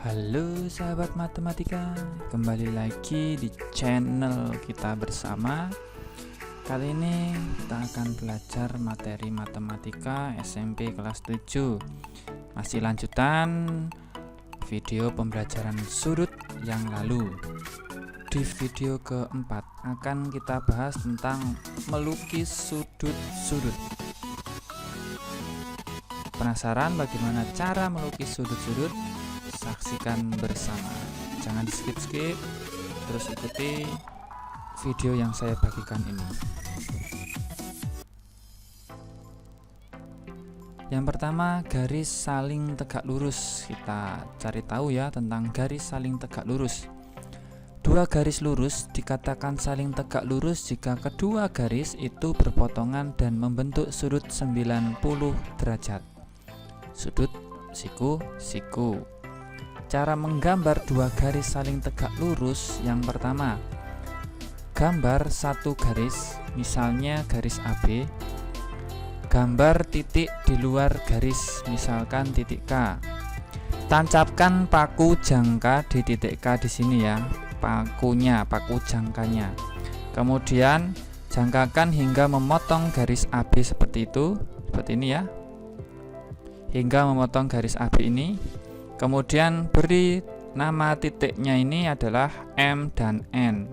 Halo sahabat matematika, kembali lagi di channel kita bersama. Kali ini kita akan belajar materi matematika SMP kelas 7. Masih lanjutan video pembelajaran sudut yang lalu. Di video keempat akan kita bahas tentang melukis sudut-sudut. Penasaran bagaimana cara melukis sudut-sudut? Saksikan bersama, jangan di skip, terus ikuti video yang saya bagikan ini. Yang pertama, garis saling tegak lurus. Kita cari tahu ya tentang garis saling tegak lurus. Dua garis lurus dikatakan saling tegak lurus jika kedua garis itu berpotongan dan membentuk sudut 90 derajat. Sudut siku-siku. Cara menggambar dua garis saling tegak lurus. Yang pertama, gambar satu garis, misalnya garis AB. Gambar titik di luar garis, misalkan titik K. Tancapkan paku jangka di titik K di sini ya, paku jangkanya. Kemudian jangkakan hingga memotong garis AB seperti itu, seperti ini ya. Hingga memotong garis AB ini. Kemudian beri nama titiknya ini adalah M dan N.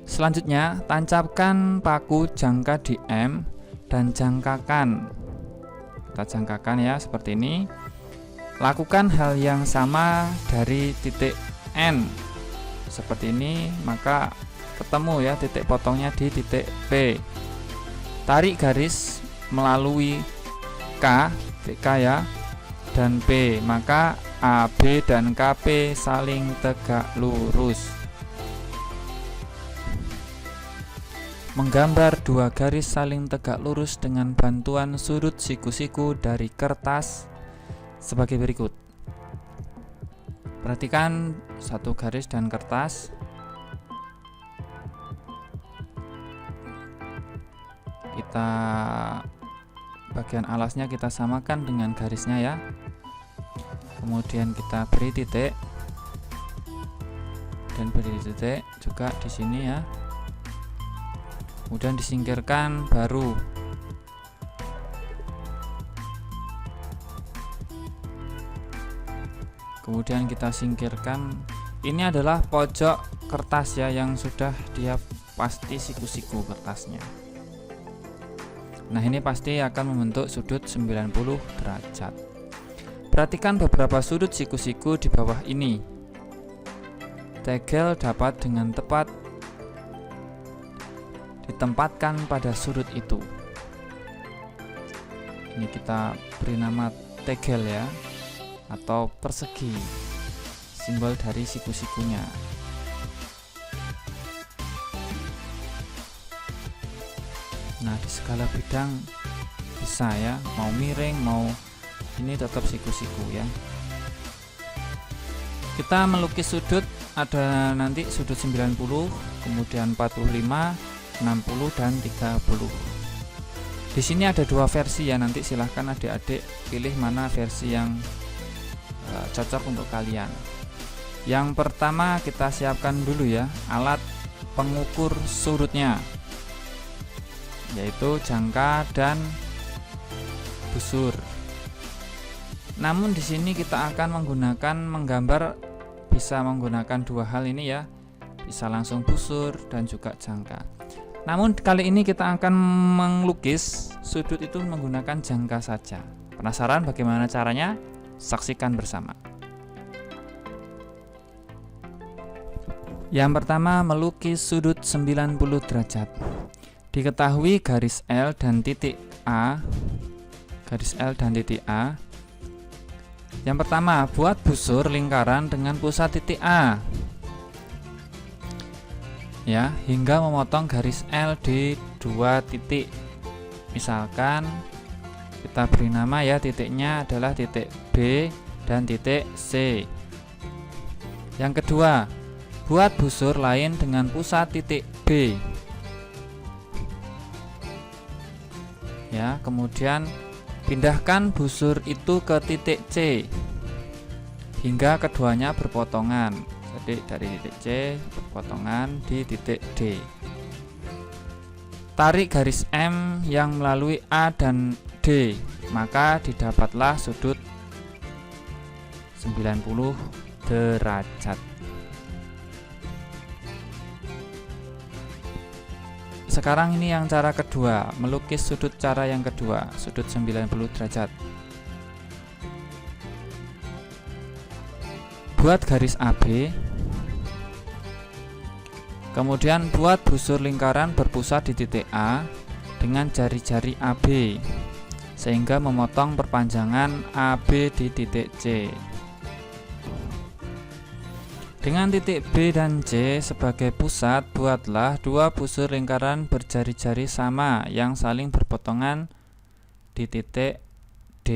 Selanjutnya tancapkan paku jangka di M dan jangkakan. Kita jangkakan ya seperti ini. Lakukan hal yang sama dari titik N. Seperti ini, maka ketemu ya titik potongnya di titik P. Tarik garis melalui K ya, dan P, maka AB dan KP saling tegak lurus. Menggambar dua garis saling tegak lurus dengan bantuan sudut siku-siku dari kertas sebagai berikut. Perhatikan satu garis dan kertas. Kita bagian alasnya kita samakan dengan garisnya ya. Kemudian kita beri titik dan beri titik juga di sini ya. Kemudian disingkirkan baru. Kemudian kita singkirkan. Ini adalah pojok kertas ya yang sudah dia pasti siku-siku kertasnya. Nah, ini pasti akan membentuk sudut 90 derajat. Perhatikan beberapa sudut siku-siku di bawah ini. Tegel dapat dengan tepat ditempatkan pada sudut itu. Ini kita beri nama tegel ya, atau persegi, simbol dari siku-sikunya. Nah, di segala bidang bisa ya, mau miring, mau ini tetap siku-siku ya. Kita melukis sudut, ada nanti sudut 90, kemudian 45, 60 dan 30. Di sini ada dua versi ya, nanti silahkan adik-adik pilih mana versi yang cocok untuk kalian. Yang pertama kita siapkan dulu ya alat pengukur sudutnya, yaitu jangka dan busur. Namun di sini kita akan bisa menggunakan dua hal ini ya, bisa langsung busur dan juga jangka. Namun kali ini kita akan melukis sudut itu menggunakan jangka saja. Penasaran bagaimana caranya? Saksikan bersama. Yang pertama, melukis sudut 90 derajat. Diketahui garis L dan titik A. Yang pertama, buat busur lingkaran dengan pusat titik A ya, hingga memotong garis L di dua titik. Misalkan kita beri nama ya, titiknya adalah titik B dan titik C. Yang kedua, buat busur lain dengan pusat titik B ya, kemudian pindahkan busur itu ke titik C. hingga keduanya berpotongan. Jadi dari titik C berpotongan di titik D. Tarik garis M yang melalui A dan D, maka didapatlah sudut 90 derajat. Sekarang ini yang cara kedua, melukis sudut cara yang kedua, sudut 90 derajat. Buat garis AB, kemudian buat busur lingkaran berpusat di titik A dengan jari-jari AB, sehingga memotong perpanjangan AB di titik C. Dengan titik B dan C sebagai pusat, buatlah dua busur lingkaran berjari-jari sama yang saling berpotongan di titik D.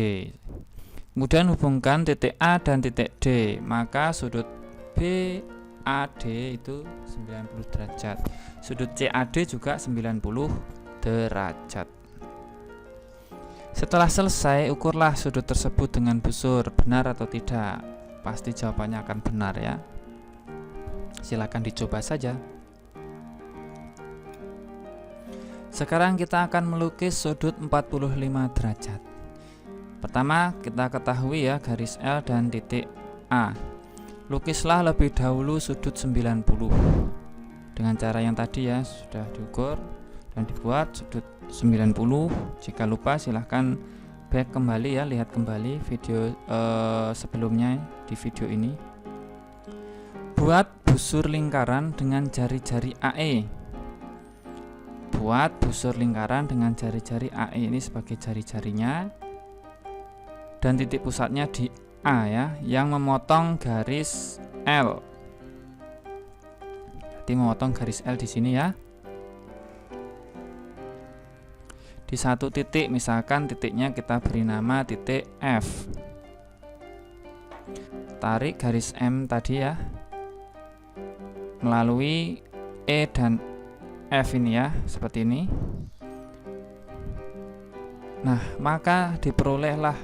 Kemudian hubungkan titik A dan titik D, maka sudut BAD itu 90 derajat. Sudut CAD juga 90 derajat. Setelah selesai, ukurlah sudut tersebut dengan busur, benar atau tidak. Pasti jawabannya akan benar ya. Silakan dicoba saja. Sekarang kita akan melukis sudut 45 derajat. Pertama, kita ketahui ya garis L dan titik A. Lukislah lebih dahulu sudut 90. Dengan cara yang tadi ya, sudah diukur dan dibuat sudut 90. Jika lupa silahkan back kembali ya, lihat kembali video sebelumnya di video ini. Buat busur lingkaran dengan jari-jari AE. Buat busur lingkaran dengan jari-jari AE ini sebagai jari-jarinya, dan titik pusatnya di A ya, yang memotong garis L. Jadi memotong garis L di sini ya. Di satu titik, misalkan titiknya kita beri nama titik F. Tarik garis M tadi ya, melalui E dan F ini ya, seperti ini. Nah, maka diperolehlah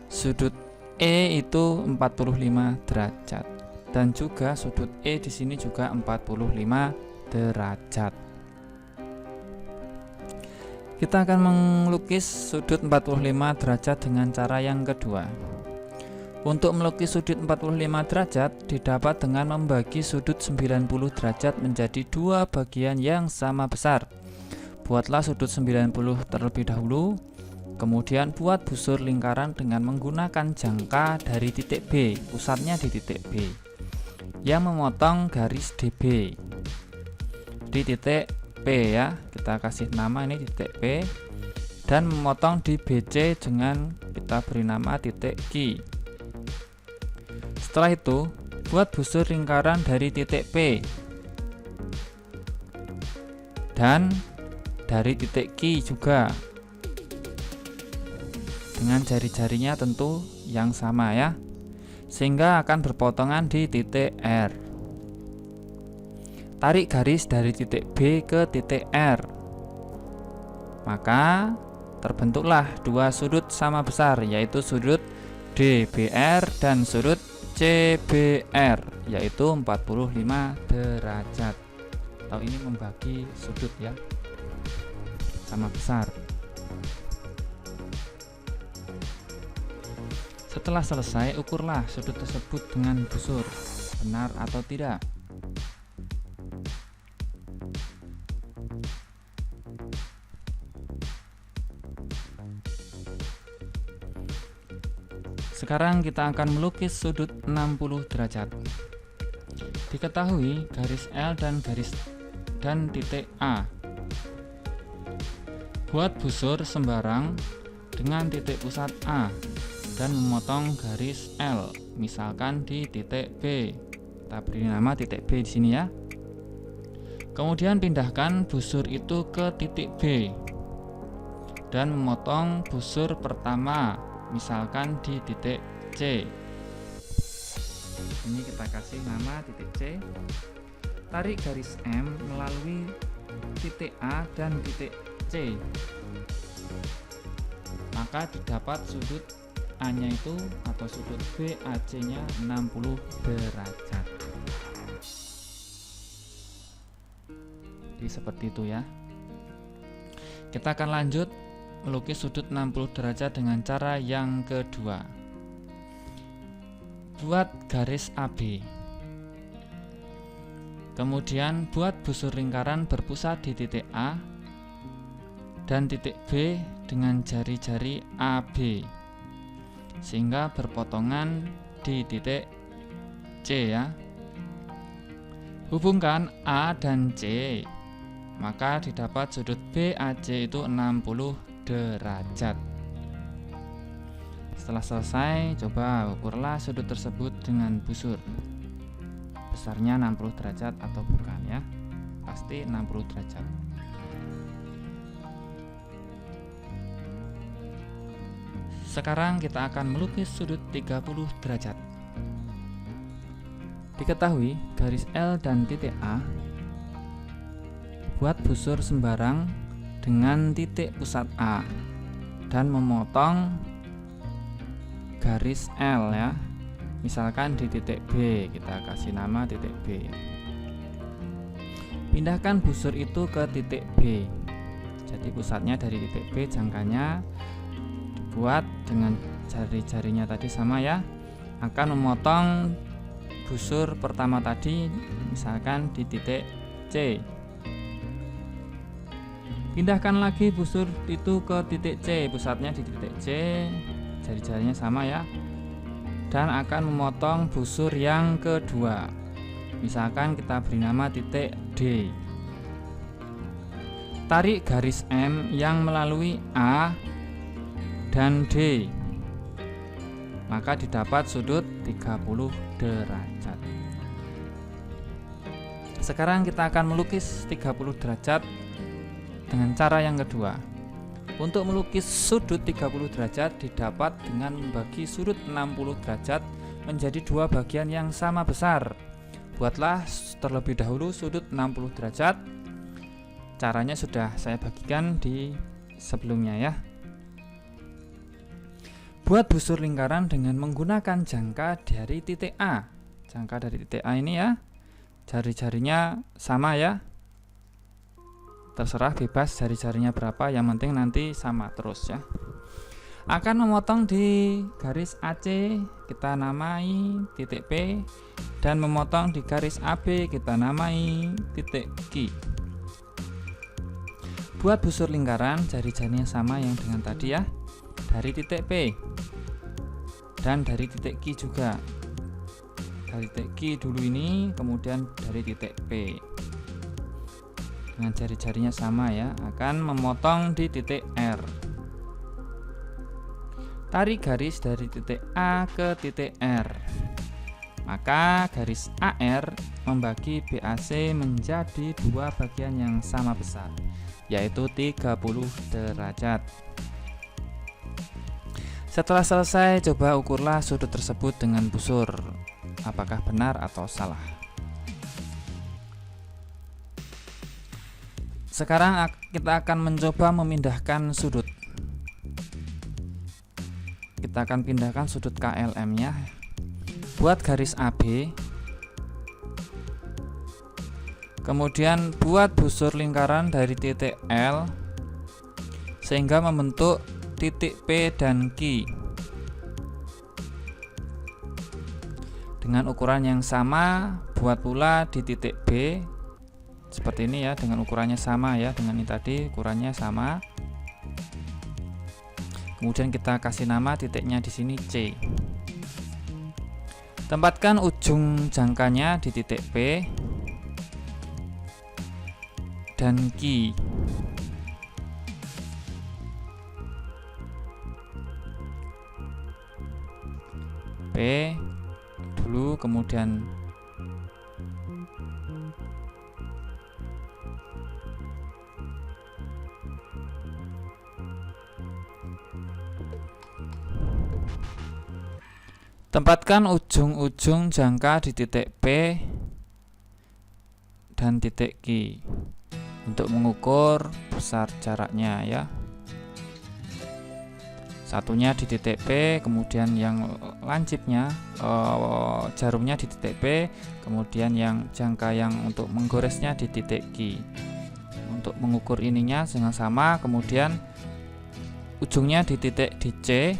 sudut E itu 45 derajat, dan juga sudut E di sini juga 45 derajat. Kita akan melukis sudut 45 derajat dengan cara yang kedua. Untuk melukis sudut 45 derajat didapat dengan membagi sudut 90 derajat menjadi dua bagian yang sama besar. Buatlah sudut 90 terlebih dahulu, kemudian buat busur lingkaran dengan menggunakan jangka dari titik B, pusatnya di titik B, yang memotong garis DB di titik P ya, kita kasih nama ini titik P, dan memotong di BC dengan kita beri nama titik Q. Setelah itu, buat busur lingkaran dari titik P dan dari titik Q juga, dengan jari-jarinya tentu yang sama ya, sehingga akan berpotongan di titik R. Tarik garis dari titik B ke titik R, maka terbentuklah dua sudut sama besar, yaitu sudut DBR dan sudut CBR, yaitu 45 derajat. Atau ini membagi sudut ya, sama besar. Setelah selesai, ukurlah sudut tersebut dengan busur, benar atau tidak. Sekarang kita akan melukis sudut 60 derajat. Diketahui garis L dan titik A. Buat busur sembarang dengan titik pusat A dan memotong garis L, misalkan di titik B. Kita beri nama titik B di sini ya. Kemudian pindahkan busur itu ke titik B dan memotong busur pertama, misalkan di titik C. Ini kita kasih nama titik C. Tarik garis M melalui titik A dan titik C, maka didapat sudut A nya itu atau sudut BAC nya 60 derajat. Jadi seperti itu ya. Kita akan lanjut melukis sudut 60 derajat dengan cara yang kedua. Buat garis AB. Kemudian buat busur lingkaran berpusat di titik A dan titik B dengan jari-jari AB sehingga berpotongan di titik C ya. Hubungkan A dan C, maka didapat sudut BAC itu 60 derajat. Setelah selesai, coba ukurlah sudut tersebut dengan busur. Besarnya 60 derajat atau bukan ya? Pasti 60 derajat. Sekarang kita akan melukis sudut 30 derajat. Diketahui garis L dan titik A buat busur sembarang dengan titik pusat A dan memotong garis L ya. Misalkan di titik B, kita kasih nama titik B. Pindahkan busur itu ke titik B. Jadi pusatnya dari titik B, jangkanya dibuat dengan jari-jarinya tadi sama ya. Akan memotong busur pertama tadi misalkan di titik C. Pindahkan lagi busur itu ke titik C, pusatnya di titik C, jari-jarinya sama ya. Dan akan memotong busur yang kedua. Misalkan kita beri nama titik D. Tarik garis M yang melalui A dan D. Maka didapat sudut 30 derajat. Sekarang kita akan melukis 30 derajat dengan cara yang kedua. Untuk melukis sudut 30 derajat didapat dengan membagi sudut 60 derajat menjadi dua bagian yang sama besar. Buatlah terlebih dahulu sudut 60 derajat. Caranya sudah saya bagikan di sebelumnya ya. Buat busur lingkaran dengan menggunakan jangka dari titik A. Jangka dari titik A ini ya. Jari-jarinya sama ya. Terserah bebas jari-jarinya berapa, yang penting nanti sama terus ya. Akan memotong di garis AC, kita namai titik P, dan memotong di garis AB, kita namai titik Q. Buat busur lingkaran, jari-jarinya sama yang dengan tadi ya, dari titik P dan dari titik Q juga. Dari titik Q dulu ini, kemudian dari titik P. Dengan jari-jarinya sama ya, akan memotong di titik R. Tarik garis dari titik A ke titik R. Maka garis AR membagi BAC menjadi dua bagian yang sama besar, yaitu 30 derajat. Setelah selesai, coba ukurlah sudut tersebut dengan busur. Apakah benar atau salah? Sekarang kita akan mencoba memindahkan sudut. Kita akan pindahkan sudut KLM nya. Buat garis AB. Kemudian buat busur lingkaran dari titik L sehingga membentuk titik P dan Q. Dengan ukuran yang sama, buat pula di titik B. Seperti ini ya, dengan ukurannya sama ya, dengan ini tadi ukurannya sama. Kemudian kita kasih nama titiknya di sini C. Tempatkan ujung jangkanya di titik P dan Q. P dulu, kemudian tempatkan ujung-ujung jangka di titik P dan titik Q untuk mengukur besar jaraknya ya. Satunya di titik P, kemudian yang lancipnya jarumnya di titik P, kemudian yang jangka yang untuk menggoresnya di titik Q. Untuk mengukur ininya dengan sama, kemudian ujungnya di titik di C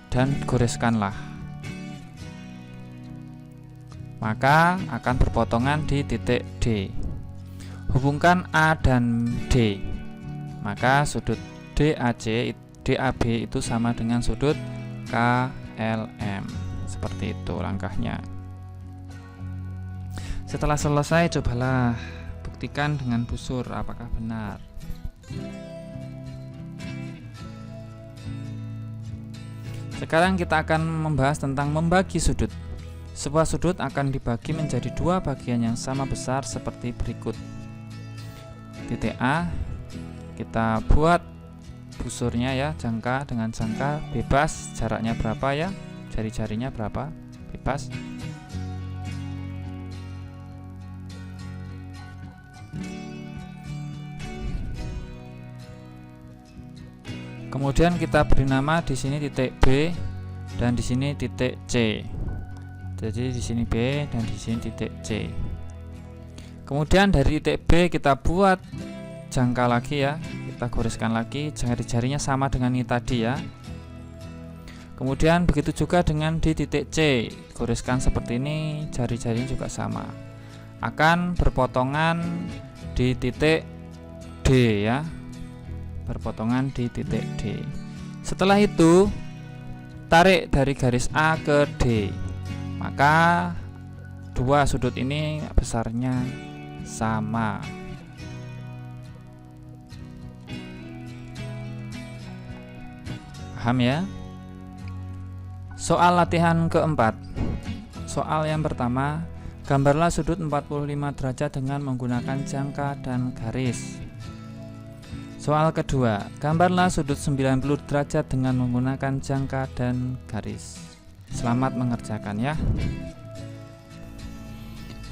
dan goreskanlah, maka akan berpotongan di titik D. Hubungkan A dan D, maka sudut DAB itu sama dengan sudut KLM. Seperti itu langkahnya. Setelah selesai, cobalah buktikan dengan busur apakah benar. Sekarang kita akan membahas tentang membagi sudut. Sebuah sudut akan dibagi menjadi dua bagian yang sama besar seperti berikut. Titik A, kita buat busurnya ya, jangka dengan jangka bebas, jaraknya berapa ya, jari-jarinya berapa, bebas. Kemudian kita beri nama di sini titik B dan di sini titik C. Jadi di sini B dan di sini titik C. Kemudian dari titik B kita buat jangka lagi ya, kita goreskan lagi, jari-jarinya sama dengan ini tadi ya. Kemudian begitu juga dengan di titik C, goreskan seperti ini, jari-jarinya juga sama. Akan berpotongan di titik D ya, berpotongan di titik D. Setelah itu tarik dari garis A ke D, maka dua sudut ini besarnya sama. Paham ya? Soal latihan keempat. Soal yang pertama, gambarlah sudut 45 derajat dengan menggunakan jangka dan garis. Soal kedua, gambarlah sudut 90 derajat dengan menggunakan jangka dan garis. Selamat mengerjakan ya.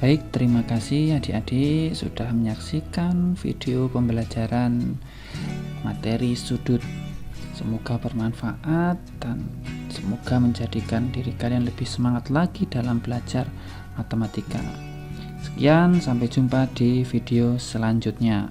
Baik, terima kasih adik-adik sudah menyaksikan video pembelajaran materi sudut. Semoga bermanfaat dan semoga menjadikan diri kalian lebih semangat lagi dalam belajar matematika. Sekian, sampai jumpa di video selanjutnya.